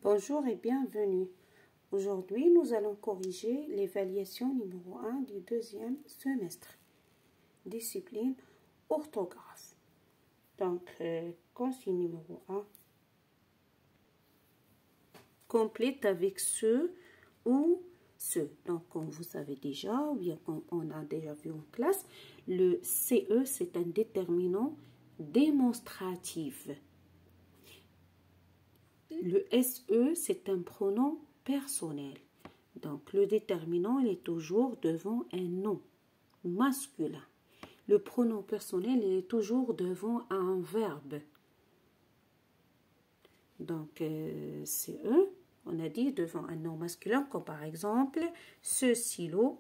Bonjour et bienvenue. Aujourd'hui, nous allons corriger l'évaluation numéro 1 du deuxième semestre. Discipline orthographe. Donc, consigne numéro 1. Complète avec ce ou ce. Donc, comme vous savez déjà, ou bien comme on a déjà vu en classe, le CE, c'est un déterminant démonstratif. Le SE, c'est un pronom personnel. Donc, le déterminant, il est toujours devant un nom masculin. Le pronom personnel, il est toujours devant un verbe. Donc, CE, on a dit devant un nom masculin, comme par exemple, ce stylo,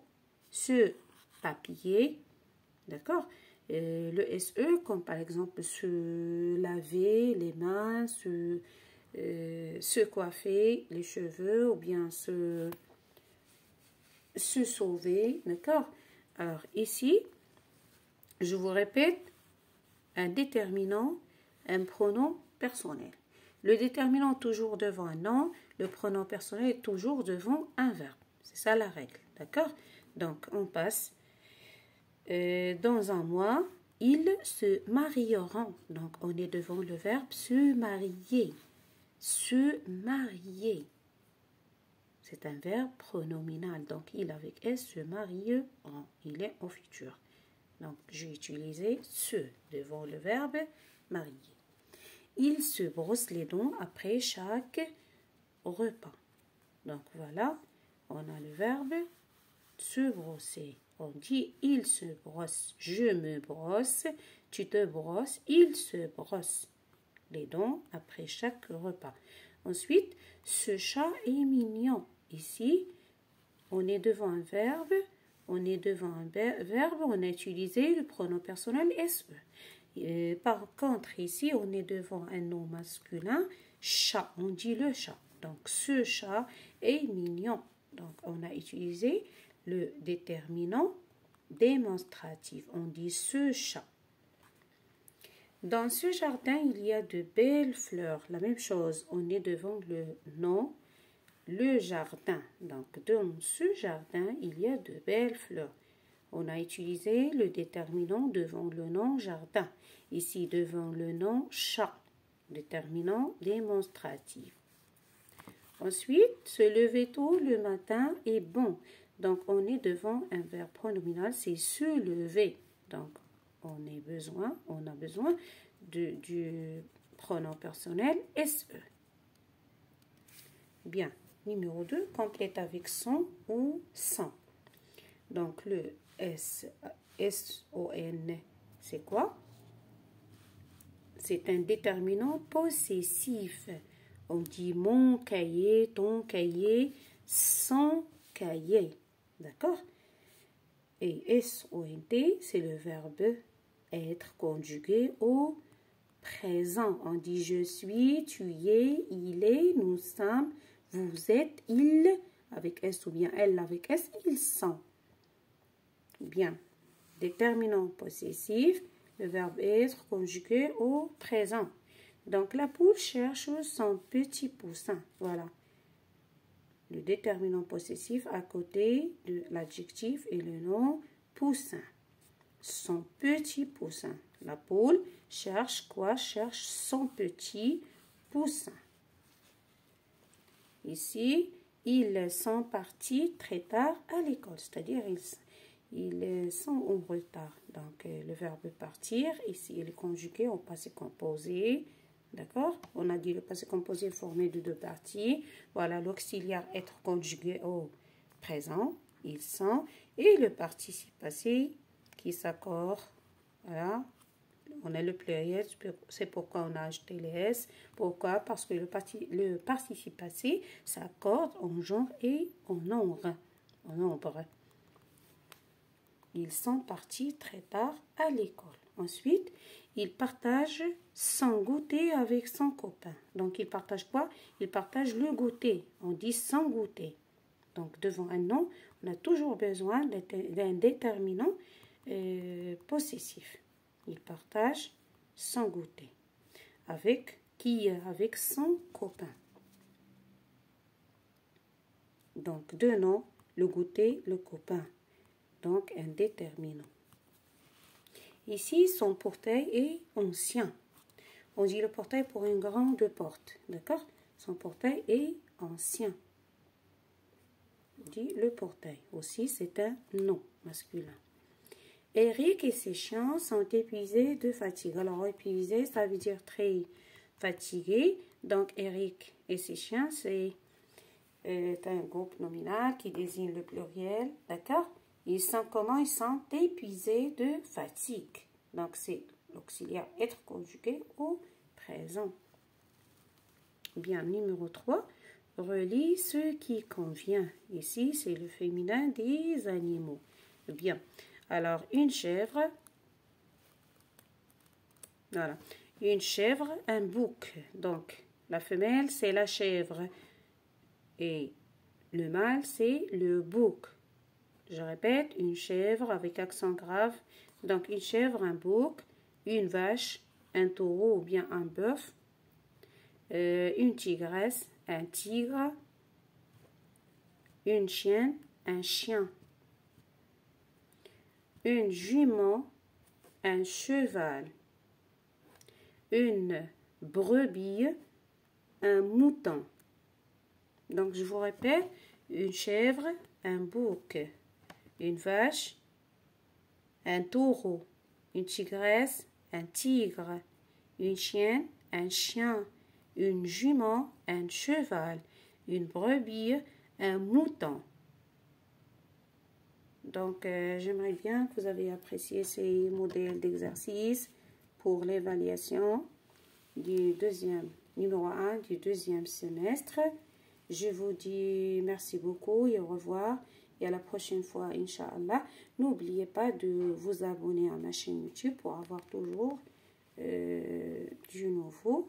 ce papier, d'accord? Le SE, comme par exemple, se laver les mains, se coiffer les cheveux ou bien se sauver, d'accord? Alors ici, je vous répète, un déterminant, un pronom personnel. Le déterminant toujours devant un nom, le pronom personnel est toujours devant un verbe. C'est ça la règle, d'accord? Donc on passe. Dans un mois, ils se marieront. Donc on est devant le verbe se marier. Se marier. C'est un verbe pronominal. Donc, il avec S se marieront. Il est au futur. Donc, j'ai utilisé se devant le verbe marier. Il se brosse les dents après chaque repas. Donc, voilà, on a le verbe se brosser. On dit il se brosse, je me brosse, tu te brosses, il se brosse les dents après chaque repas. Ensuite, ce chat est mignon. Ici, on est devant un verbe, on a utilisé le pronom personnel SE. Par contre, ici, on est devant un nom masculin, chat, on dit le chat. Donc, ce chat est mignon. Donc, on a utilisé le déterminant démonstratif. On dit ce chat. Dans ce jardin, il y a de belles fleurs. La même chose, on est devant le nom, le jardin. Donc, dans ce jardin, il y a de belles fleurs. On a utilisé le déterminant devant le nom jardin. Ici, devant le nom chat. Déterminant démonstratif. Ensuite, se lever tôt le matin est bon. Donc, on est devant un verbe pronominal, c'est se lever. Donc, on a besoin du pronom personnel SE. Bien, numéro 2, complète avec son ou sans. Donc, le S-O-N, c'est quoi? C'est un déterminant possessif. On dit mon cahier, ton cahier, son cahier. D'accord? Et S-O-N-T, c'est le verbe être conjugué au présent. On dit je suis, tu es, il est, nous sommes, vous êtes, il, avec S ou bien elle avec S, ils sont. Bien. Déterminant possessif, le verbe être conjugué au présent. Donc la poule cherche son petit poussin. Voilà. Le déterminant possessif à côté de l'adjectif et le nom poussin. Son petit poussin. La poule cherche quoi? Cherche son petit poussin. Ici, ils sont partis très tard à l'école, c'est-à-dire ils sont en retard. Donc, le verbe partir, ici, il est conjugué au passé composé. D'accord? On a dit le passé composé est formé de deux parties. Voilà, l'auxiliaire être conjugué au présent, ils sont, et le participe passé qui s'accorde. Voilà. On a le pluriel, c'est pourquoi on a ajouté les S. Pourquoi? Parce que le participe passé s'accorde en genre et en nombre. Ils sont partis très tard à l'école. Ensuite, ils partagent son goûter avec son copain. Donc, ils partagent quoi? Ils partagent le goûter. On dit son goûter. Donc, devant un nom, on a toujours besoin d'un déterminant possessif. Il partage son goûter. Avec qui? Avec son copain. Donc, deux noms, le goûter, le copain. Donc, un déterminant. Ici, son portail est ancien. On dit le portail pour une grande porte. D'accord? Son portail est ancien. On dit le portail. Aussi, c'est un nom masculin. Eric et ses chiens sont épuisés de fatigue. Alors, épuisé, ça veut dire très fatigué. Donc, Eric et ses chiens, c'est un groupe nominal qui désigne le pluriel. D'accord? Ils sont comment? Ils sont épuisés de fatigue. Donc, c'est l'auxiliaire être conjugué au présent. Bien, numéro 3. Relie ce qui convient. Ici, c'est le féminin des animaux. Bien. Alors, une chèvre. Voilà. Une chèvre, un bouc. Donc, la femelle, c'est la chèvre. Et le mâle, c'est le bouc. Je répète, une chèvre avec accent grave. Donc, une chèvre, un bouc, une vache, un taureau ou bien un bœuf, une tigresse, un tigre, une chienne, un chien, une jument, un cheval, une brebis, un mouton. Donc, je vous répète, une chèvre, un bouc, une vache, un taureau, une tigresse, un tigre, une chienne, un chien, une jument, un cheval, une brebis, un mouton. Donc, j'aimerais bien que vous ayez apprécié ces modèles d'exercice pour l'évaluation du numéro 1 du deuxième semestre. Je vous dis merci beaucoup et au revoir. Et à la prochaine fois, Inch'Allah. N'oubliez pas de vous abonner à ma chaîne YouTube pour avoir toujours du nouveau.